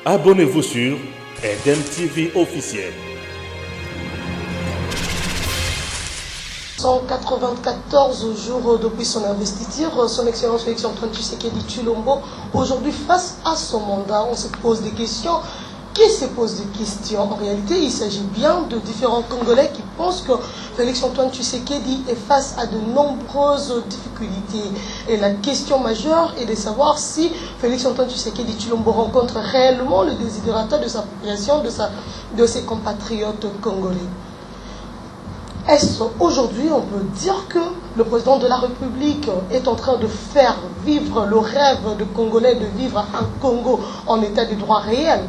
Abonnez-vous sur Eden TV officiel. 194 jours depuis son investiture, son Excellence Félix-Antoine Tshisekedi Tshilombo, aujourd'hui face à son mandat, on se pose des questions. Qui se pose des questions? En réalité, il s'agit bien de différents Congolais qui pensent que Félix-Antoine Tshisekedi est face à de nombreuses difficultés. Et la question majeure est de savoir si Félix-Antoine Tshisekedi Tshilombo rencontre réellement le désidérateur de sa population, de ses compatriotes congolais. Est-ce aujourd'hui, on peut dire que le président de la République est en train de faire vivre le rêve de Congolais de vivre un Congo en état de droit réel?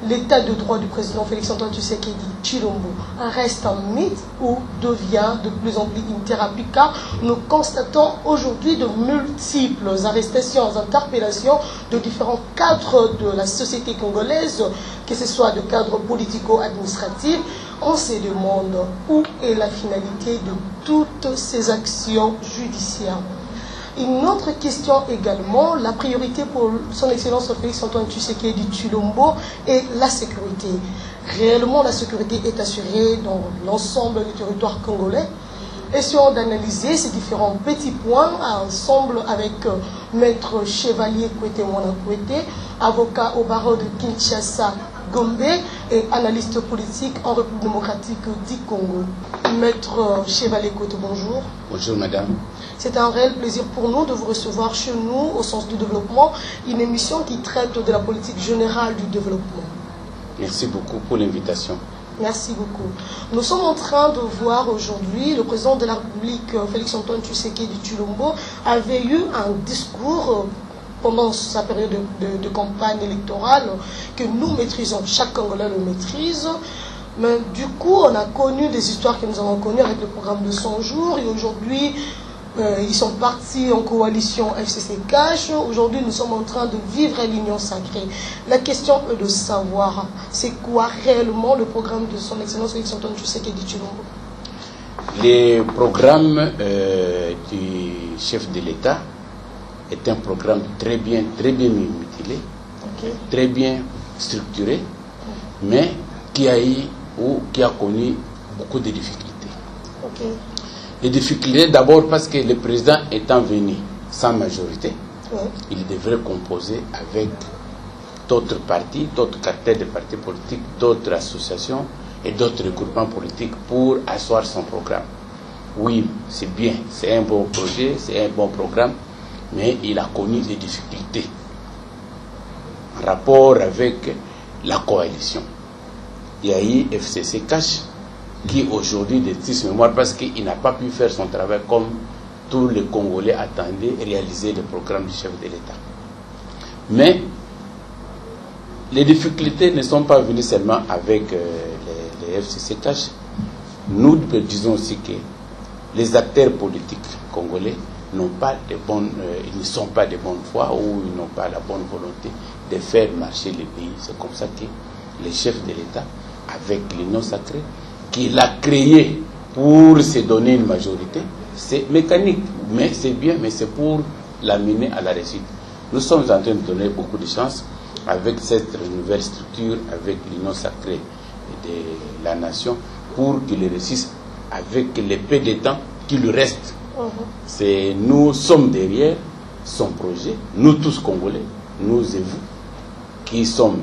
L'état de droit du président Félix-Antoine Tshisekedi Tshilombo reste un mythe ou devient de plus en plus une thérapie, car nous constatons aujourd'hui de multiples arrestations, interpellations de différents cadres de la société congolaise, que ce soit de cadres politico-administratifs. On se demande où est la finalité de toutes ces actions judiciaires. Une autre question également, la priorité pour son Excellence Félix-Antoine Tshisekedi Tshilombo est la sécurité. Réellement, la sécurité est assurée dans l'ensemble du territoire congolais. Essayons d'analyser ces différents petits points ensemble avec Maître Chevalier Kwete Mwana Kwete, avocat au barreau de Kinshasa, Gombe et analyste politique en République démocratique du Congo. Maître Chevalier Kwete, bonjour. Bonjour madame. C'est un réel plaisir pour nous de vous recevoir chez nous au Sens du Développement, une émission qui traite de la politique générale du développement. Merci beaucoup pour l'invitation. Merci beaucoup. Nous sommes en train de voir aujourd'hui, le président de la République, Félix-Antoine Tshisekedi Tshilombo, avait eu un discours pendant sa période de campagne électorale que nous maîtrisons, chaque Congolais le maîtrise. Mais du coup, on a connu des histoires que nous avons connues avec le programme de 100 jours et aujourd'hui, ils sont partis en coalition FCC Cash. Aujourd'hui, nous sommes en train de vivre l'union sacrée. La question est de savoir, c'est quoi réellement le programme de son Excellence Félix-Antoine Tshisekedi Tshilombo? Le programme du chef de l'État est un programme très bien mutilé, très bien structuré, mais qui a connu beaucoup de difficultés. Les difficultés d'abord parce que le président étant venu sans majorité, il devrait composer avec d'autres partis, d'autres caractères de partis politiques, d'autres associations et d'autres regroupements politiques pour asseoir son programme. Oui, c'est bien, c'est un bon projet, c'est un bon programme, mais il a connu des difficultés en rapport avec la coalition. Il y a eu FCC Cash qui aujourd'hui détruit mémoire parce qu'il n'a pas pu faire son travail comme tous les Congolais attendaient réaliser le programme du chef de l'État. Mais les difficultés ne sont pas venues seulement avec les FCC Cash. Nous disons aussi que les acteurs politiques congolais n'ont pas ils ne sont pas de bonne foi ou ils n'ont pas la bonne volonté de faire marcher le pays. C'est comme ça que les chefs de l'État, avec l'union sacrée, qu'il a créé pour se donner une majorité, c'est mécanique, mais c'est bien, mais c'est pour l'amener à la réussite. Nous sommes en train de donner beaucoup de chance avec cette nouvelle structure, avec l'union sacrée de la nation, pour qu'il réussisse avec les peu de temps qui lui reste. Nous sommes derrière son projet, nous tous Congolais, nous et vous, qui sommes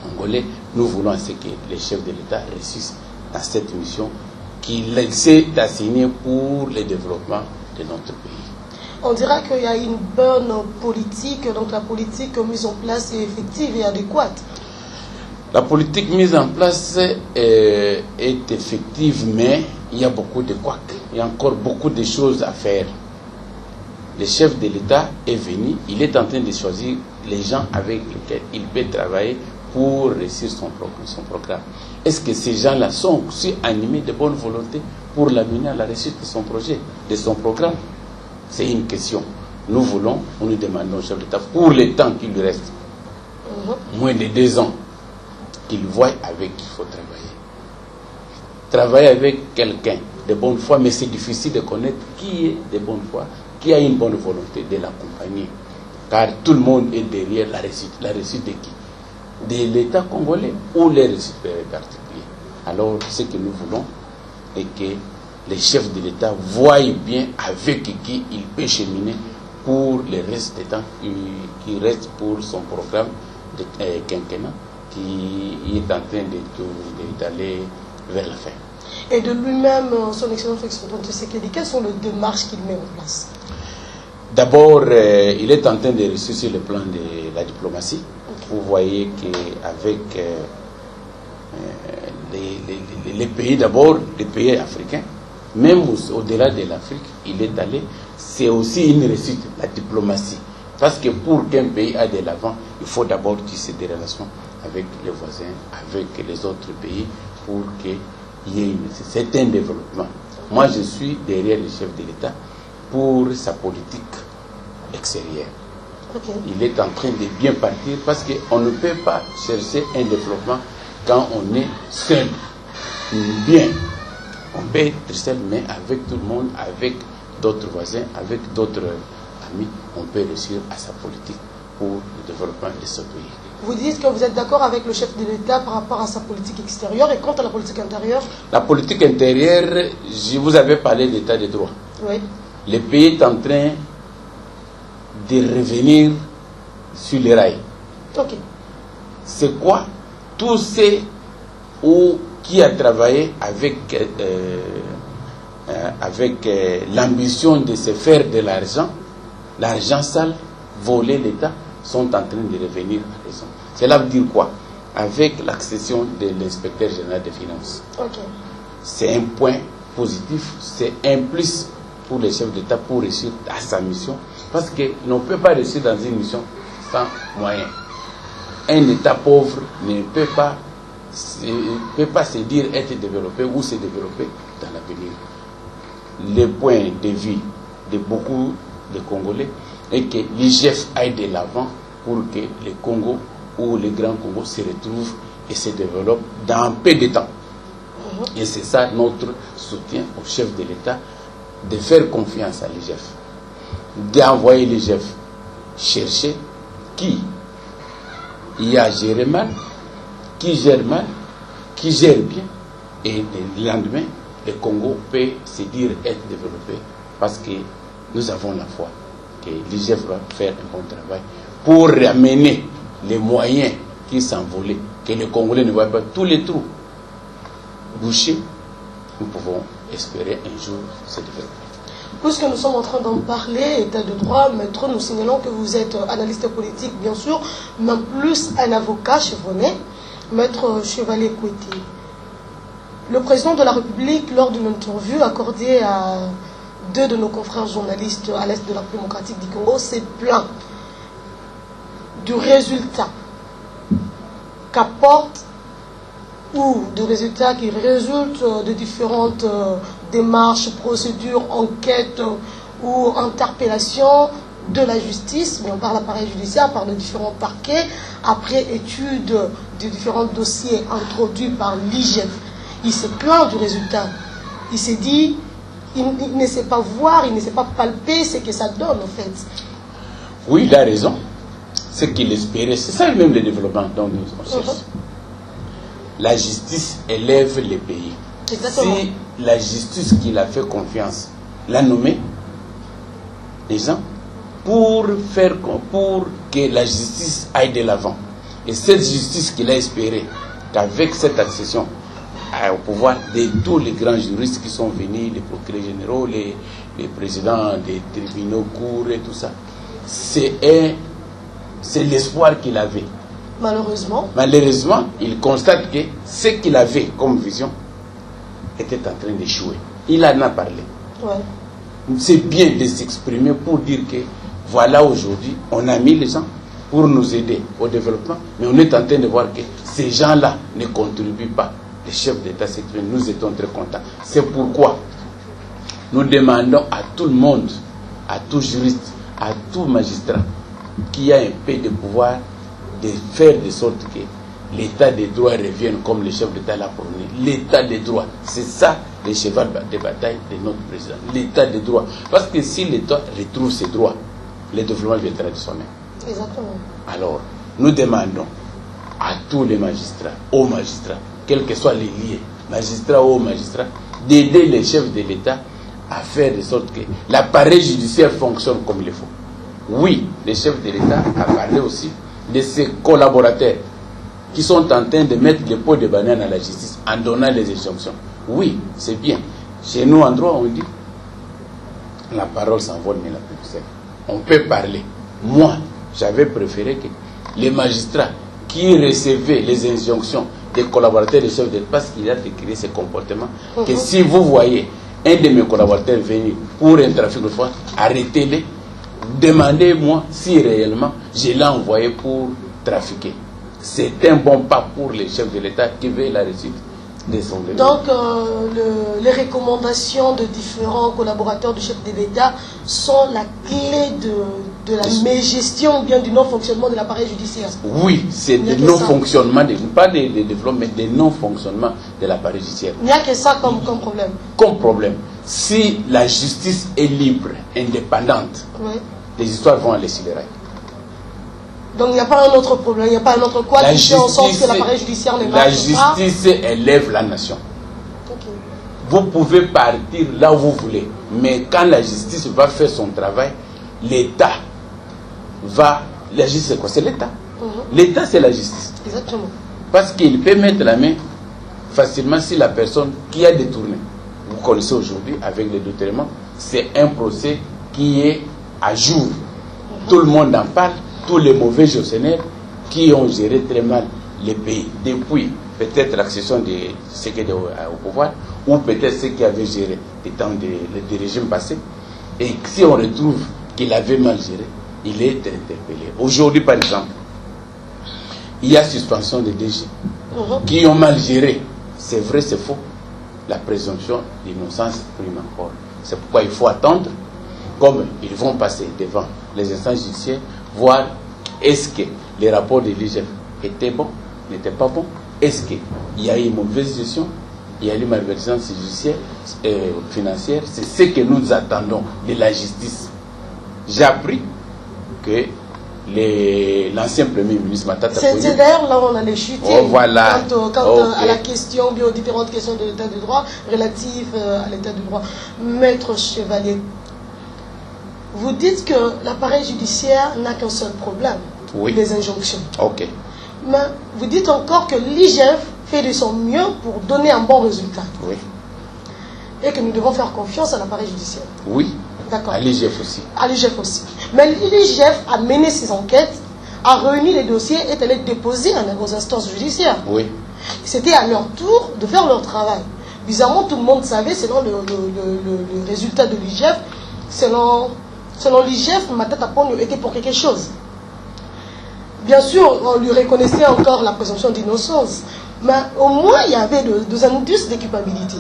Congolais, nous voulons que les chefs de l'État réussissent dans cette mission qu'il s'est assignée pour le développement de notre pays. On dira qu'il y a une bonne politique, donc la politique mise en place est effective et adéquate. La politique mise en place est effective, mais il y a beaucoup de couacs. Il y a encore beaucoup de choses à faire. Le chef de l'État est venu, il est en train de choisir les gens avec lesquels il peut travailler pour réussir son programme. Est-ce que ces gens-là sont aussi animés de bonne volonté pour l'amener à la réussite de son projet, de son programme? C'est une question. Nous demandons au chef d'État, pour le temps qu'il lui reste, moins de 2 ans, qu'il voit avec qui il faut travailler. Travailler avec quelqu'un de bonne foi, mais c'est difficile de connaître qui est de bonne foi, qui a une bonne volonté de l'accompagner. Car tout le monde est derrière la réussite. La réussite de qui? De l'État congolais ou les réussites particuliers. Alors, ce que nous voulons est que les chefs de l'État voient bien avec qui il peut cheminer pour le reste des temps qui reste pour son programme de quinquennat qui est en train d'aller vers la fin. Et de lui-même, son Excellence Antoine Tshisekedi, quelles sont les démarches qu'il met en place? D'abord, il est en train de réussir sur le plan de la diplomatie. Vous voyez qu'avec les pays, d'abord les pays africains, même au-delà de l'Afrique, il est allé, c'est aussi une réussite, la diplomatie. Parce que pour qu'un pays aille de l'avant, il faut d'abord tisser des relations avec les voisins, avec les autres pays, pour qu'il y ait un certain développement. Moi, je suis derrière le chef de l'État pour sa politique extérieure. Okay. Il est en train de bien partir parce qu'on ne peut pas chercher un développement quand on est seul. Bien, on peut être seul, mais avec tout le monde, avec d'autres voisins, avec d'autres amis, on peut réussir à sa politique pour le développement de ce pays. Vous dites que vous êtes d'accord avec le chef de l'État par rapport à sa politique extérieure, et quant à la politique intérieure? La politique intérieure, je vous avais parlé d'état de droit. Oui. Le pays est en train de revenir sur les rails. Ok. C'est quoi? Tous ceux qui a travaillé avec l'ambition de se faire de l'argent sale, voler l'État, sont en train de revenir à raison. Cela veut dire quoi? Avec l'accession de l'inspecteur général des finances. Ok. C'est un point positif, c'est un plus pour les chefs d'État pour réussir à sa mission. Parce qu'on ne peut pas réussir dans une mission sans moyens. Un État pauvre ne peut pas se dire être développé ou se développer dans l'avenir. Le point de vue de beaucoup de Congolais est que l'IGF aille de l'avant pour que le Congo ou le Grand Congo se retrouve et se développe dans peu de temps. Et c'est ça notre soutien au chef de l'État, de faire confiance à l'IGF, d'envoyer l'IGF chercher qui y a géré mal, qui gère mal, qui gère bien, et le lendemain, le Congo peut se dire être développé parce que nous avons la foi que l'IGF va faire un bon travail pour ramener les moyens qui s'envolaient, que les Congolais ne voient pas tous les trous bouchés. Nous pouvons espérer un jour se développer. Puisque nous sommes en train d'en parler, état de droit, maître, nous signalons que vous êtes analyste politique, bien sûr, mais plus un avocat chevronné, maître Chevalier Koueti. Le président de la République, lors d'une interview accordée à 2 de nos confrères journalistes à l'Est de la République démocratique du Congo, s'est plaint du résultat qu'apporte ou de résultats qui résultent de différentes démarches, procédures, enquêtes ou interpellations de la justice, mais on parle d'appareil judiciaire, par de différents parquets, après étude de différents dossiers introduits par l'IGF. Il se plaint du résultat. Il s'est dit, il ne sait pas voir, il ne sait pas palper ce que ça donne en fait. Oui, il a raison. Ce qu'il espérait, c'est ça même le développement dont nous cherchons. La justice élève les pays. Exactement. Si la justice qu'il a fait confiance l'a nommé, les gens, pour que la justice aille de l'avant. Et cette justice qu'il a espérée, qu'avec cette accession au pouvoir de tous les grands juristes qui sont venus, les procureurs généraux, les présidents des tribunaux, cours et tout ça, c'est l'espoir qu'il avait. Malheureusement, il constate que ce qu'il avait comme vision était en train d'échouer. Il en a parlé. Ouais. C'est bien de s'exprimer pour dire que voilà, aujourd'hui, on a mis les gens pour nous aider au développement, mais on est en train de voir que ces gens-là ne contribuent pas. Les chefs d'État s'expriment, nous étions très contents. C'est pourquoi nous demandons à tout le monde, à tout juriste, à tout magistrat, qui a un peu de pouvoir, de faire de sorte que l'état des droits revienne comme le chef d'État l'a promis. L'état des droits, c'est ça le cheval de bataille de notre président. L'état des droits. Parce que si l'État retrouve ses droits, le développement viendra de soi-même. Exactement. Alors, nous demandons à tous les magistrats, aux magistrats, quels que soient les liés, magistrats ou magistrats, d'aider les chefs de l'État à faire de sorte que l'appareil judiciaire fonctionne comme il faut. Oui, le chef de l'État a parlé aussi de ses collaborateurs qui sont en train de mettre les pots de banane à la justice en donnant les injonctions. Oui, c'est bien. Chez nous, en droit, on dit la parole s'envole, mais la plume. On peut parler. Moi, j'avais préféré que les magistrats qui recevaient les injonctions des collaborateurs des chefs d'État, parce qu'il a décrit ces comportements, que si vous voyez un de mes collaborateurs venir pour un trafic de fois, arrêtez-le, demandez-moi si réellement je l'ai envoyé pour trafiquer. C'est un bon pas pour les chefs de l'État qui veulent la réussite de son développement. Donc, les recommandations de différents collaborateurs du chef de l'État sont la clé de la mégestion ou bien du non-fonctionnement de l'appareil judiciaire. Oui, c'est le non-fonctionnement, pas de développement, mais de non-fonctionnement de l'appareil judiciaire. Il n'y a que ça comme problème. Comme problème. Si la justice est libre, indépendante, oui, les histoires vont aller sur les rails. Donc il n'y a pas un autre problème, il n'y a pas un autre quoi qui fait en sorte que l'appareil judiciaire ne marche pas. La justice élève la nation. Okay. Vous pouvez partir là où vous voulez, mais quand la justice va faire son travail, l'État va... La justice, c'est quoi? C'est l'État. L'État, c'est la justice. Exactement. Parce qu'il peut mettre la main facilement sur la personne qui a détourné. Vous connaissez aujourd'hui, avec le détournement, c'est un procès qui est à jour. Tout le monde en parle. Tous les mauvais gestionnaires qui ont géré très mal les pays, depuis peut-être l'accession de ceux qui étaient au pouvoir, ou peut-être ceux qui avaient géré des temps des régimes passés. Et si on retrouve qu'il avait mal géré, il est interpellé. Aujourd'hui, par exemple, il y a suspension des DG qui ont mal géré. C'est vrai, c'est faux. La présomption d'innocence prime encore. C'est pourquoi il faut attendre, comme ils vont passer devant les instances judiciaires, voir est-ce que les rapports de l'IGF étaient bons, n'étaient pas bons, est-ce qu'il y a eu une mauvaise gestion, il y a eu une malversation judiciaire, financière. C'est ce que nous attendons de la justice. J'ai appris que l'ancien Premier ministre Matata Ponyo... C'est d'ailleurs là où on allait chuter. Oh, voilà. Quant à la question, bien aux différentes questions de l'état de droit relatives à l'état de droit. Maître Chevalier, vous dites que l'appareil judiciaire n'a qu'un seul problème, oui, les injonctions. Ok. Mais vous dites encore que l'IGF fait de son mieux pour donner un bon résultat. Oui. Et que nous devons faire confiance à l'appareil judiciaire. Oui. D'accord. À l'IGF aussi. À l'IGF aussi. Mais l'IGF a mené ses enquêtes, a réuni les dossiers et allé déposer aux instances judiciaires. Oui. C'était à leur tour de faire leur travail. Bizarrement, tout le monde savait, selon le résultat de l'IGF, selon l'IGF, Matata Ponyo était pour quelque chose. Bien sûr, on lui reconnaissait encore la présomption d'innocence, mais au moins il y avait des indices de culpabilité.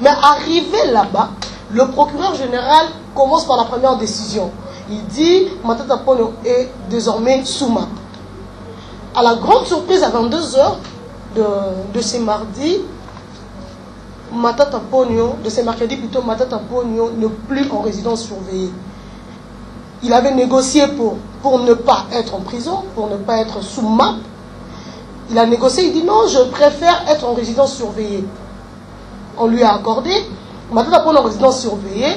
Mais arrivé là-bas, le procureur général commence par la première décision. Il dit Matata Ponyo est désormais sous MAP. À la grande surprise, à 22h de ce mardi, Matata Ponyo, de ce mercredi plutôt, Matata Ponyo n'est plus en résidence surveillée. Il avait négocié pour ne pas être en prison, pour ne pas être sous MAP. Il a négocié, il dit non, je préfère être en résidence surveillée. On lui a accordé. Matata Ponyo en résidence surveillée.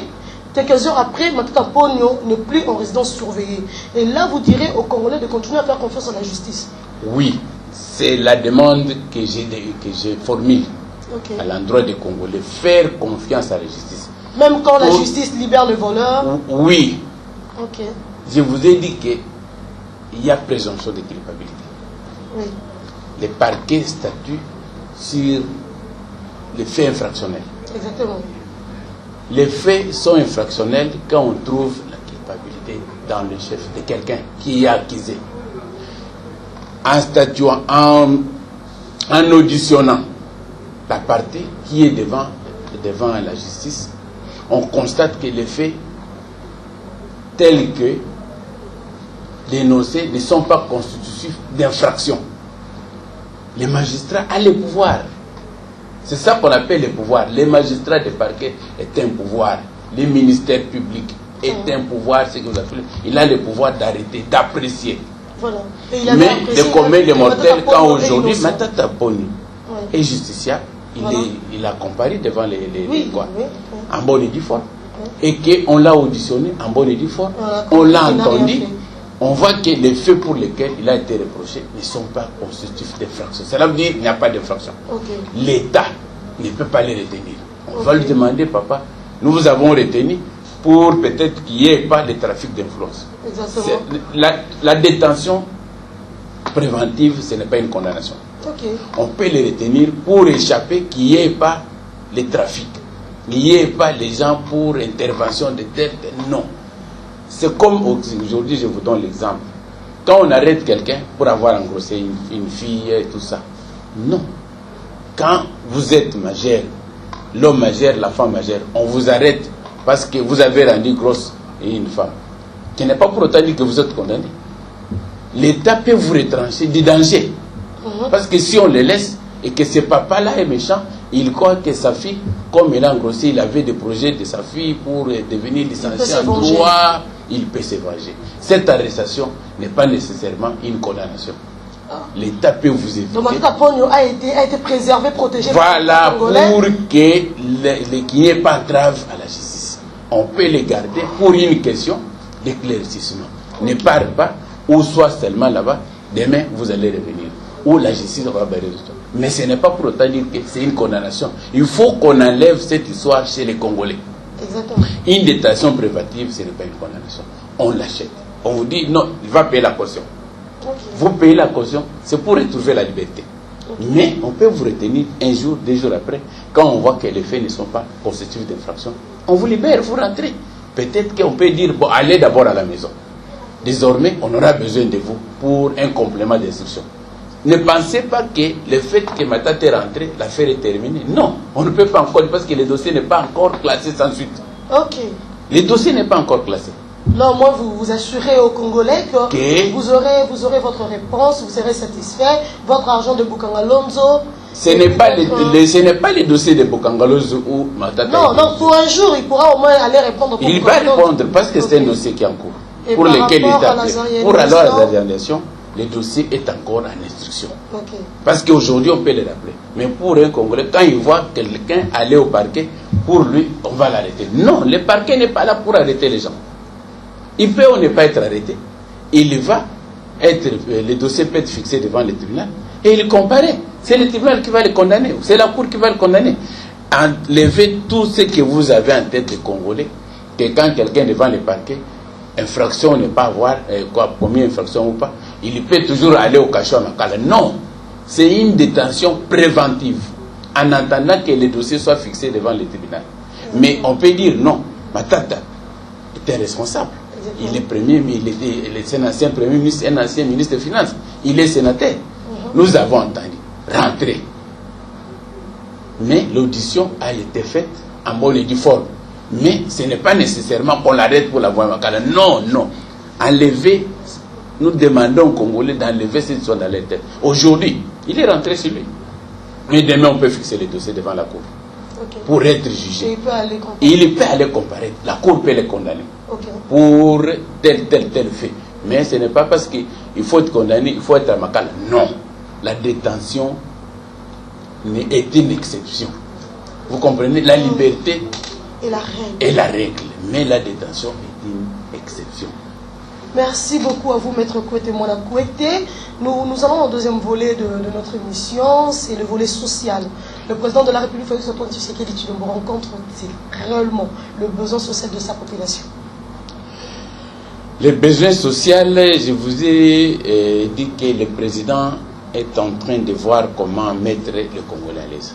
Quelques heures après, Matata Ponyo n'est plus en résidence surveillée. Et là, vous direz aux Congolais de continuer à faire confiance à la justice. Oui, c'est la demande que j'ai formulée à l'endroit des Congolais. Faire confiance à la justice. Même quand la justice libère le voleur. Oui. Ok. Je vous ai dit qu'il y a présomption de culpabilité. Oui. Les parquets statuent sur les faits infractionnels. Exactement. Les faits sont infractionnels quand on trouve la culpabilité dans le chef de quelqu'un qui est accusé. En statuant, en auditionnant la partie qui est devant la justice, on constate que les faits tels que dénoncés ne sont pas constitutifs d'infraction. Les magistrats ont les pouvoirs. C'est ça qu'on appelle les pouvoirs. Les magistrats de parquet est un pouvoir. Les ministères publics est un pouvoir. Ce que vous appelez, il a le pouvoir d'arrêter, d'apprécier. Voilà. Mais le commun des mortels, quand aujourd'hui, Matata Poni est justiciable, il a comparé devant les quoi, en bonne et due forme. Et qu'on l'a auditionné en bonne et due forme. On l'a entendu. On voit que les faits pour lesquels il a été reproché ne sont pas constitutifs d'infraction. Cela veut dire qu'il n'y a pas d'infraction. L'État ne peut pas les retenir. On va lui demander, papa, nous vous avons retenu pour peut-être qu'il n'y ait pas de trafic d'influence. La détention préventive, ce n'est pas une condamnation. On peut les retenir pour échapper qu'il n'y ait pas les trafics. Il n'y ait pas les gens pour intervention de tête. Non. C'est comme aujourd'hui, je vous donne l'exemple. Quand on arrête quelqu'un pour avoir engrossé une fille et tout ça. Non. Quand vous êtes majeur, l'homme majeur, la femme majeure, on vous arrête parce que vous avez rendu grosse une femme. Ce n'est pas pour autant dire que vous êtes condamné. L'État peut vous retrancher du danger. Parce que si on le laisse et que ce papa-là est méchant, il croit que sa fille, comme elle a engrossé, il avait des projets de sa fille pour devenir licencié en droit, il peut se venger. Cette arrestation n'est pas nécessairement une condamnation. L'État peut vous éviter. Donc, Matata Poni a été préservé, protégé. Voilà, pour qu'il n'y ait pas entrave à la justice. On peut les garder pour une question d'éclaircissement. Ne part pas, ou soit seulement là-bas, demain vous allez revenir. Ou la justice va barrer le temps. Mais ce n'est pas pour autant dire que c'est une condamnation. Il faut qu'on enlève cette histoire chez les Congolais. Exactement. Une détention préventive, ce n'est pas une condamnation. On l'achète. On vous dit, non, il va payer la caution. Vous payez la caution, c'est pour retrouver la liberté. Mais on peut vous retenir un jour, 2 jours après, quand on voit que les faits ne sont pas constitutifs d'infraction. On vous libère, vous rentrez. Peut-être qu'on peut dire, bon, allez d'abord à la maison. Désormais, on aura besoin de vous pour un complément d'instruction. Ne pensez pas que le fait que Matata est rentré, l'affaire est terminée. Non, on ne peut pas encore, parce que le dossier n'est pas encore classé sans suite. Le dossier n'est pas encore classé. Non, moi, vous assurez aux Congolais que vous aurez votre réponse, vous serez satisfait, votre argent de Bukangalonzo. Ce n'est pas les dossiers de Bukangalonzo ou Matata. Non, pour un jour, il pourra au moins aller répondre. Il va répondre parce que c'est un dossier qui est en cours. Et pour lequel il est appelé. Pour alors la réalisation, le dossier est encore en instruction. Parce qu'aujourd'hui, on peut le rappeler. Mais pour un Congolais, quand il voit quelqu'un aller au parquet, pour lui, on va l'arrêter. Non, le parquet n'est pas là pour arrêter les gens. Il peut ou ne pas être arrêté. Le dossier peut être fixé devant le tribunal et il comparait. C'est le tribunal qui va le condamner. C'est la cour qui va le condamner. Enlevez tout ce que vous avez en tête de Congolais, que quand quelqu'un devant le parquet, infraction, ne pas avoir, première infraction ou pas, il peut toujours aller au cachot à Makala. Non, c'est une détention préventive, en attendant que le dossier soit fixé devant le tribunal. Mais on peut dire non, Matata était responsable. Il est premier, il est un ancien premier ministre, un ancien ministre des Finances. Il est sénateur. Nous avons entendu rentrer. Mais l'audition a été faite en bonne et due forme. Mais ce n'est pas nécessairement qu'on l'arrête pour la voie Makala. Non, non. Enlever, nous demandons aux Congolais d'enlever cette histoire dans leur tête. Aujourd'hui, il est rentré sur lui. Mais demain, on peut fixer le dossier devant la cour. Pour être jugé. Il peut aller comparer. La cour peut le condamner. Pour tel fait. Mais ce n'est pas parce qu'il faut être condamné, il faut être à Makala. Non. La détention est une exception. Vous comprenez? La liberté est la règle. Mais la détention est une exception. Merci beaucoup à vous, Maître Kouete Mwana Kouete. Nous allons au deuxième volet de notre émission, c'est le volet social. Le président de la République, Félix Antoine Tshisekedi Tshilombo, rencontre-t-il réellement le besoin social de sa population? Les besoins sociaux, je vous ai dit que le président est en train de voir comment mettre le Congolais à l'aise.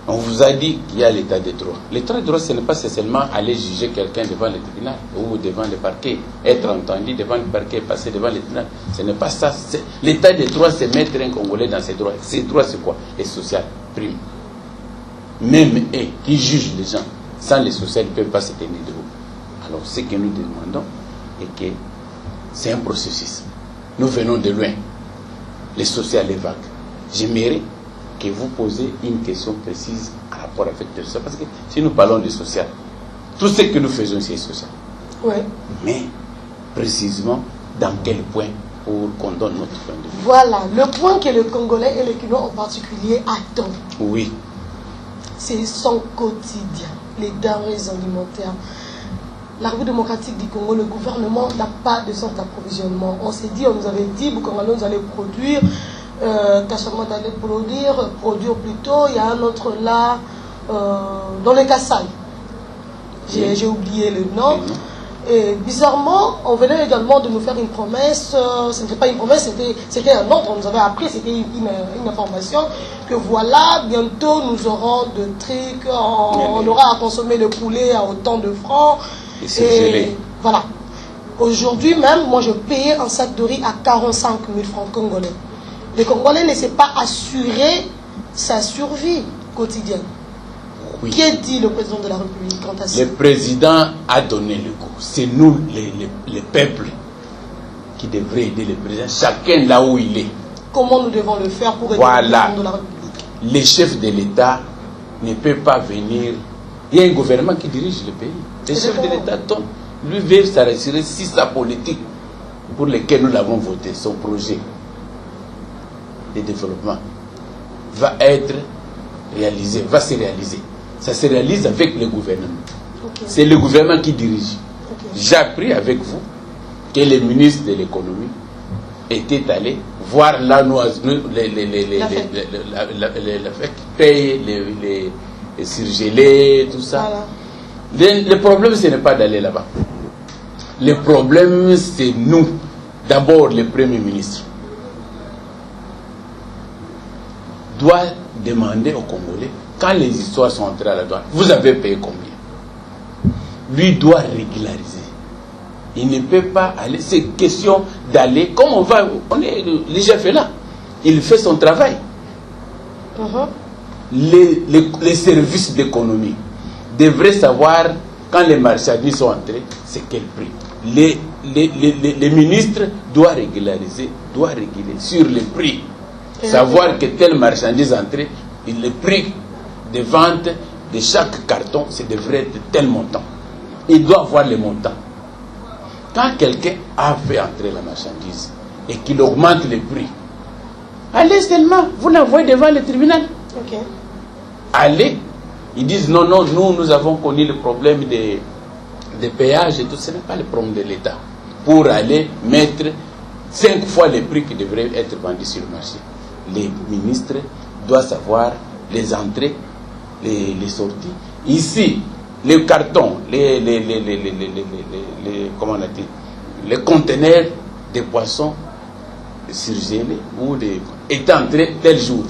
On vous a dit qu'il y a l'état de droit. L'état de droit, ce n'est pas seulement aller juger quelqu'un devant le tribunal ou devant le parquet, être entendu devant le parquet, passer devant le tribunal. Ce n'est pas ça. L'état de droit, c'est mettre un Congolais dans ses droits. Ses droits, c'est quoi? Les social, prime. Même eux qui jugent les gens, sans les social, ils ne peuvent pas se tenir debout. Alors, ce que nous demandons est que c'est un processus. Nous venons de loin. les social est vague. J'aimerais que vous posiez une question précise en rapport avec le social. Parce que si nous parlons de social, tout ce que nous faisons ici est social. Oui. Mais précisément, dans quel point pour qu'on donne notre point de vue? Voilà, le point que le Congolais et les Kinois en particulier attendent. Oui. C'est son quotidien, les denrées alimentaires. La République démocratique du Congo, le gouvernement n'a pas de centre d'approvisionnement. On s'est dit, on nous avait dit, Bukangalou, nous allez produire, Tachama d'aller produire plutôt. Il y a un autre là, dans le Kassai. J'ai oublié le nom. Et bizarrement, on venait également de nous faire une promesse. Ce n'était pas une promesse, c'était un ordre. On nous avait appris, c'était une information que voilà, bientôt nous aurons de trucs. On aura à consommer le poulet à autant de francs. Et voilà. Aujourd'hui même, moi je payais un sac de riz à 45 000 francs congolais. Les Congolais ne s'est pas assuré sa survie quotidienne. Oui. Qu'est dit le président de la République quant à ça? Le président a donné le goût. C'est nous, les peuples, qui devraient aider le président, chacun là où il est. Comment nous devons le faire pour aider le président de la République? Les chefs de l'État ne peuvent pas venir. Il y a un gouvernement qui dirige le pays. Les chefs de l'État donnent. Lui veut s'assurer si sa politique pour laquelle nous l'avons voté, son projet de développement, va être réalisé, va se réaliser. Ça se réalise avec le gouvernement. Okay. C'est le gouvernement qui dirige. Okay. J'ai appris avec vous que le ministre de l'économie était allé voir la fête, paye les surgelés, tout ça. Voilà. Le problème, ce n'est pas d'aller là-bas. Le problème, c'est nous. D'abord, le Premier ministre doit demander aux Congolais, quand les histoires sont entrées à la douane, vous avez payé combien? Lui doit régulariser. Il ne peut pas aller. C'est question d'aller. Comme on est l'IGF est là. Il fait son travail. Les services d'économie devraient savoir quand les marchandises sont entrées, c'est quel prix. Les ministres doivent régulariser, doivent réguler sur les prix. Savoir que telle marchandise entrée, le prix de vente de chaque carton, ça devrait être tel montant. Il doit avoir le montant. Quand quelqu'un a fait entrer la marchandise et qu'il augmente le prix, allez seulement, vous l'envoyez devant le tribunal. Okay. Allez, ils disent non, nous avons connu le problème des péages et tout, ce n'est pas le problème de l'État. Pour aller mettre 5 fois le prix qui devrait être vendu sur le marché. Les ministres doivent savoir les entrées, les sorties. Ici, les cartons, comment on a dit, les conteneurs de poissons surgelés ou est entré tel jour.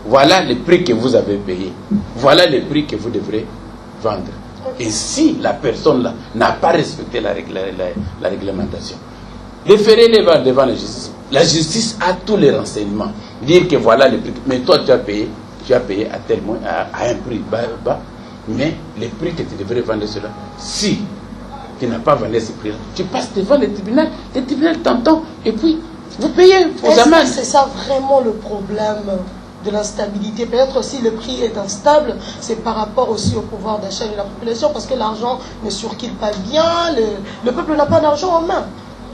Voilà le prix que vous avez payé. Voilà le prix que vous devrez vendre. Et si la personne-là n'a pas respecté la réglementation, référez-les devant la justice. La justice a tous les renseignements. Dire que voilà le prix. Mais toi, tu as payé à tel mois, à un prix bas. Mais le prix que tu devrais vendre cela, si tu n'as pas vendu ce prix-là, tu passes devant le tribunal t'entend, et puis vous payez aux amendes. C'est ça vraiment le problème de l'instabilité. Peut-être si le prix est instable, c'est par rapport aussi au pouvoir d'achat de la population, parce que l'argent ne circule pas bien, le peuple n'a pas d'argent en main.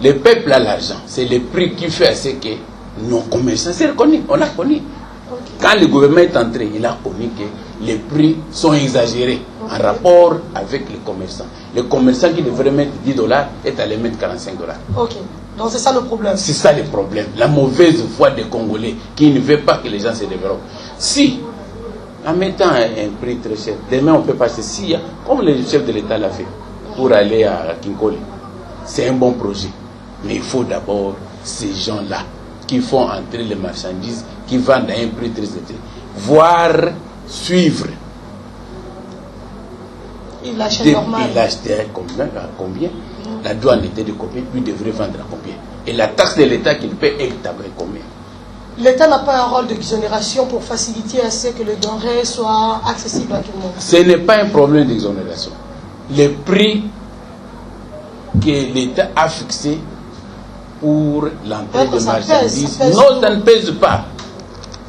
Le peuple a l'argent, c'est le prix qui fait à ce que nos commerçants, c'est reconnu, on l'a connu. Okay. Quand le gouvernement est entré, il a connu que les prix sont exagérés en rapport avec les commerçants. Le commerçant qui devrait mettre $10 est allé mettre $45. Ok, donc c'est ça le problème. C'est ça le problème, la mauvaise foi des Congolais qui ne veut pas que les gens se développent. Si, en mettant un prix très cher, demain on peut passer, si, comme le chef de l'État l'a fait, pour aller à Kinkole, c'est un bon projet. Mais il faut d'abord ces gens-là qui font entrer les marchandises, qui vendent à un prix très élevé, voire suivre. Il achète normal. Il achetait à combien La douane était de combien? Lui devrait vendre à combien? Et la taxe de l'État qu'il paie est à combien? L'État n'a pas un rôle d'exonération pour faciliter à ce que le denrée soit accessible à tout le monde. Ce n'est pas un problème d'exonération. Le prix que l'État a fixé pour l'entrée de marchandises. Pèse, non, ça ne pèse pas.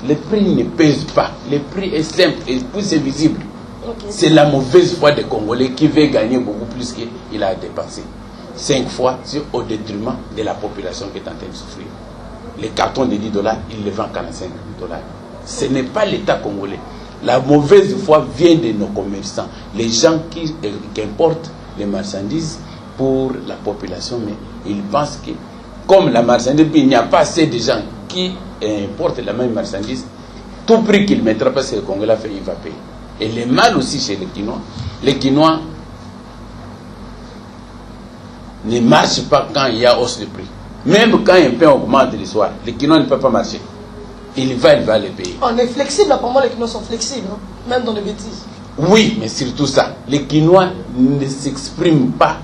Le prix ne pèse pas. Le prix est simple et puis c'est visible. Okay. C'est la mauvaise foi des Congolais qui veut gagner beaucoup plus qu'il a dépensé. 5 fois, c'est au détriment de la population qui est en train de souffrir. Les cartons de $10, ils les vendent $45. Ce n'est pas l'État congolais. La mauvaise foi vient de nos commerçants, les gens qui importent les marchandises pour la population, mais ils pensent que comme la marchandise, il n'y a pas assez de gens qui importent la même marchandise, tout prix qu'il mettra parce que le Congolais fait, il va payer. Et le mal aussi chez les Quinois ne marchent pas quand il y a hausse de prix. Même quand un pain augmente le soir, les Quinois ne peuvent pas marcher. Il va les payer. On est flexible, apparemment les Quinois sont flexibles, hein? Même dans les bêtises. Oui, mais surtout ça. Les Quinois ne s'expriment pas,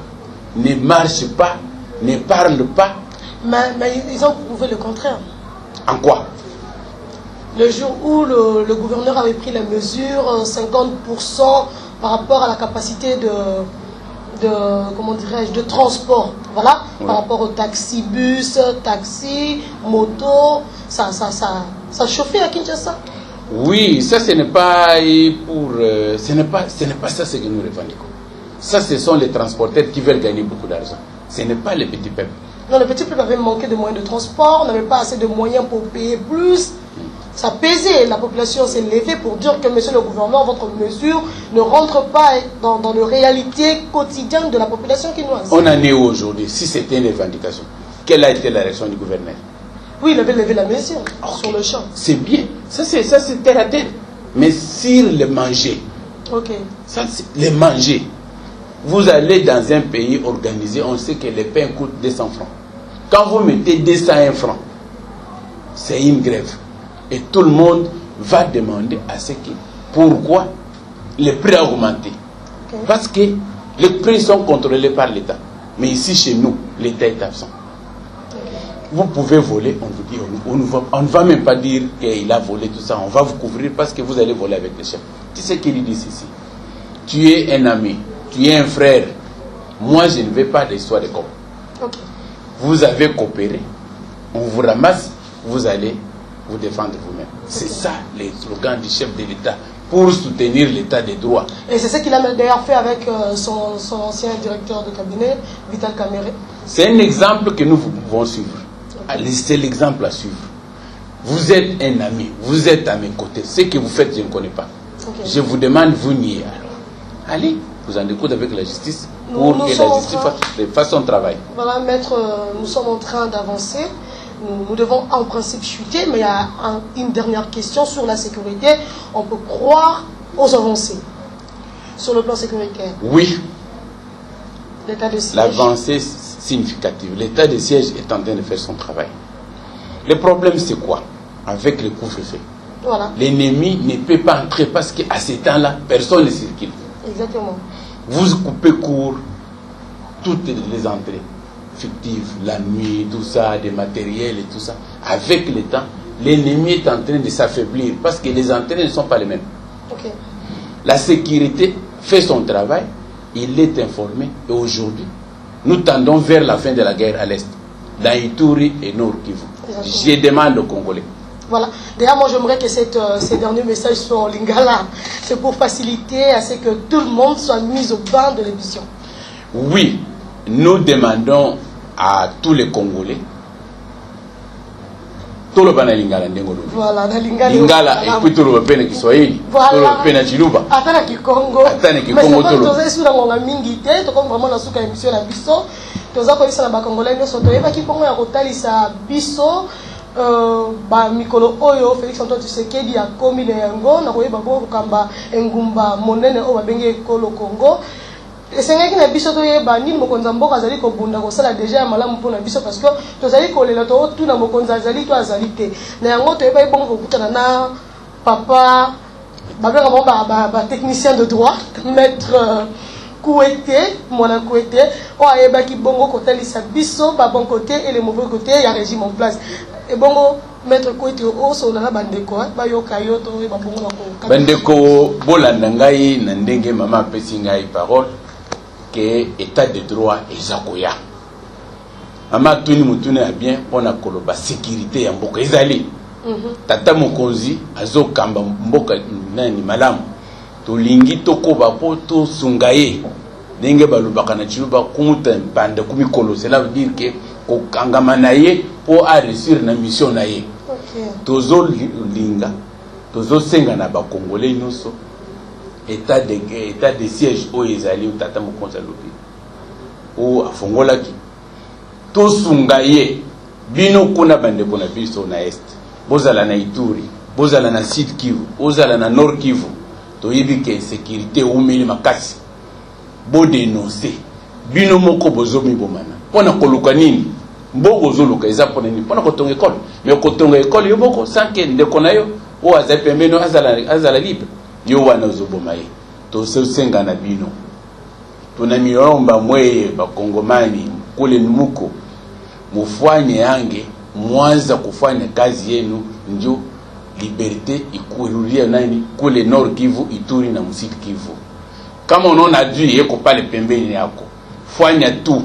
ne marchent pas, ne parlent pas. Mais ils ont prouvé le contraire. En quoi? Le jour où le gouverneur avait pris la mesure, 50% par rapport à la capacité comment dirais-je, de transport, voilà, ouais. Par rapport aux taxis, bus, taxi, moto, ça chauffait à Kinshasa. Oui, ça ce n'est pas pour, ce n'est pas ça ce que nous revendiquons. Ça, ce sont les transporteurs qui veulent gagner beaucoup d'argent. Ce n'est pas les petits peuples. Non, les petits peuples avaient manqué de moyens de transport, n'avaient pas assez de moyens pour payer plus. Ça pesait, la population s'est levée pour dire que monsieur le gouverneur, votre mesure ne rentre pas dans la réalité quotidienne de la population quinoise. On en est où aujourd'hui? Si c'était une revendication, quelle a été la réaction du gouverneur? Oui, il avait levé la mesure sur le champ. C'est bien, ça c'est terre à terre. Mais sur le manger, ça c'est le manger. Vous allez dans un pays organisé, on sait que le pain coûte 200 francs. Quand vous mettez 201 francs, c'est une grève. Et tout le monde va demander à ce que, pourquoi les prix ont augmenté. Parce que les prix sont contrôlés par l'État. Mais ici, chez nous, l'État est absent. Vous pouvez voler, on vous dit, on ne va même pas dire qu'il a volé tout ça. On va vous couvrir parce que vous allez voler avec les chefs. Tu sais qu'ils disent ici? Tu es un ami, tu es un frère. Moi, je ne veux pas d'histoire de cop. Vous avez coopéré, on vous ramasse, vous allez vous défendre vous-même. C'est ça les slogans du chef de l'État pour soutenir l'État des droits. Et c'est ce qu'il a d'ailleurs fait avec son ancien directeur de cabinet, Vital Kamerhe. C'est un exemple que nous pouvons suivre. C'est l'exemple à suivre. Vous êtes un ami, vous êtes à mes côtés. Ce que vous faites, je ne connais pas. Je vous demande, vous niez alors. Allez, vous en découdez avec la justice pour que la justice fasse son travail. Voilà, maître, nous sommes en train d'avancer. Nous devons en principe chuter, mais il y a une dernière question sur la sécurité. On peut croire aux avancées sur le plan sécuritaire. Oui. L'état de siège. L'avancée significative. L'état de siège est en train de faire son travail. Le problème, c'est quoi? Avec le couvre-feu. Voilà. L'ennemi ne peut pas entrer parce qu'à ce temps-là, personne ne circule. Exactement. Vous coupez court toutes les entrées fictives, la nuit, tout ça, des matériels et tout ça. Avec le temps, l'ennemi est en train de s'affaiblir parce que les entrées ne sont pas les mêmes. La sécurité fait son travail, il est informé et aujourd'hui, nous tendons vers la fin de la guerre à l'Est, dans Ituri et Nord Kivu. Je demande aux Congolais. Voilà. D'ailleurs, moi, j'aimerais que ces derniers messages soient en lingala. C'est pour faciliter à ce que tout le monde soit mis au banc de l'émission. Oui, nous demandons à tous les Congolais. Tout le banc lingala ndengolo. Voilà, lingala et puis tout le banc qui soit il. Voilà. Tout le banc chiluba. Attends qui Congo. Attends qui Congo tout. Mais c'est sur la mingi te, to comme vraiment na suka émission la biso. Toza ko isa na ba Congolais nyo soto eba ki Congo ya kotalisa biso. Mikolo oyo Félix Antoine Tshisekedi a komi na yango na koyeba bo kamba engumba monene o babenge ekolo Congo. Esengaki na biso toyeba nini mokonzi mboka azali kobunda kosala déjà ya malamu mpona biso parce que tozali kolela to tuna mokonzi azali to azali te na yango toyeba ebongo kokutana na papa babenga ba technicien de droit maître Kouete, mwana Kouete o ayebaki bongo kotalisa biso ba bon côté et le mauvais côté ya régime en place. Et bongo maître Kouete o so na bandeko ba yoka yo to ba bongo na ko bandeko bolanda ngai na ndenge mama apesi ngai parole que état de droit ezakoya ama tuni mutune ya bien pona koloba sécurité ya mboka ezali tata mokonzi azokamba mboka nani malamu tolingi tokoba po to sungaye ndenge balobaka na chiluba kumuta mpanda kumikolo, cela veut dire que kokangama na ye po a réussir na mission na ye. Tozo linga tozo senga na ba congolais nyonso état de siège o ezali tata mokonzi lobi o afongola ki to sungaye bino kuna bandeko na biso na est bozala na Ituri, bozala na Sud Kivu, bozala na Nord Kivu, toyebi ke sécurité umeli makasi bo dénoncer bino moko bozomi bomana pona koluka nini mboko zoluka eza pona nini pona kotonga école mais kotonga école yo boko sanke ndeko na yo o azapembeno azala libre yo wana zoboma ye to senga na bino tuna miomba mweye bakongomani kule numuko mufanye yange mwanza kufanya kazi yenu ndio liberté ikurudia nani kule Nord Kivu, Ituri na Sud Kivu. Kama unaona adui yeko pale pembeni yako, fanya tu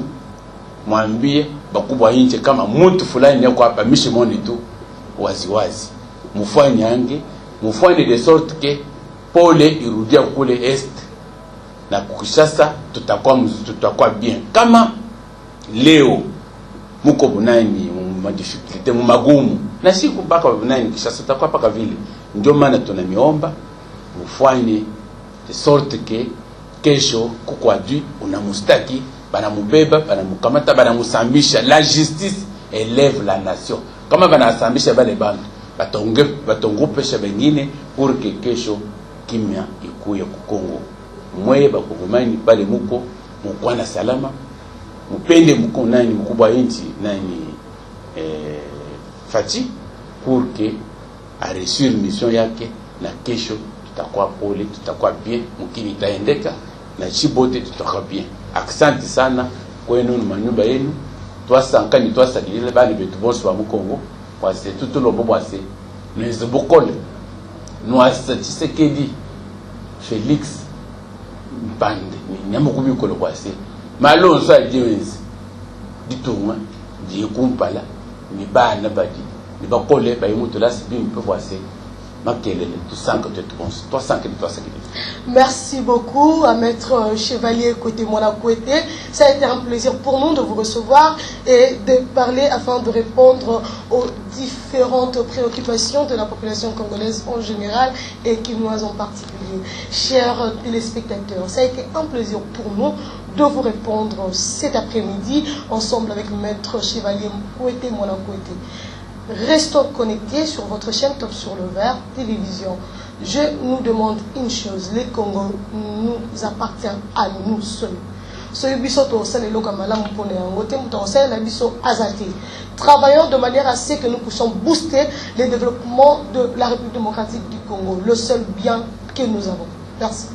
mwambie bakubwa inje kama mtu fulani yako hapa mishimoni tu waziwazi. Mufanye yange, mufanye de sorte que pole irudia kule est na kukishasa tutakuwa bien. Kama leo muko bunani difficulté mu magumu na siku baka bunani kishasa tutakuwa paka vile, ndio maana tunamiomba mufanye de sorte que kesho kuko adui unamustaki banamubeba banamukamata banamusambisha. La justice élève la nation. Kama banasambisha bale bantu batongopesha bengine pour que kesho kimya ikuye ku Kongo. Mweye bakongomani pale muko mukwana salama, mupende muko nani mkubwa inchi nani Fati pour que a réussir mission yake na kesho tutakuwa pole, tutakuwa bien, mkini itaendeka na chibote tutakuwa bien. Asante sana kwenu na manyumba yenu. Twasankani twasadilile bani betu bonso wa Mukongo kwase tutulo bobwase neze bokole noasa Tshisekedi Félix Mbande nyamukubi kolo kwase malonso adiwenzi ditunga dikumpala ni bana badi ni bakole bayimuto la sibi mpofwase. Merci beaucoup à Maître Chevalier Côté Mwanakouete. Ça a été un plaisir pour nous de vous recevoir et de parler afin de répondre aux différentes préoccupations de la population congolaise en général et quinoise en particulier. Chers téléspectateurs, ça a été un plaisir pour nous de vous répondre cet après-midi ensemble avec Maître Chevalier Côté Mwanakouete. Restons connectés sur votre chaîne Top sur le Vert Télévision. Je nous demande une chose, les Congos nous appartient à nous seuls. Travaillons de manière à ce que nous puissions booster le développement de la République démocratique du Congo, le seul bien que nous avons. Merci.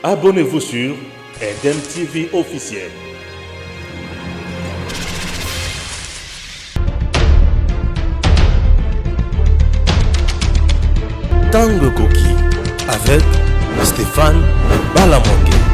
Abonnez-vous sur Eden TV officiel. Tango Koki avec Stéphane Balamongue.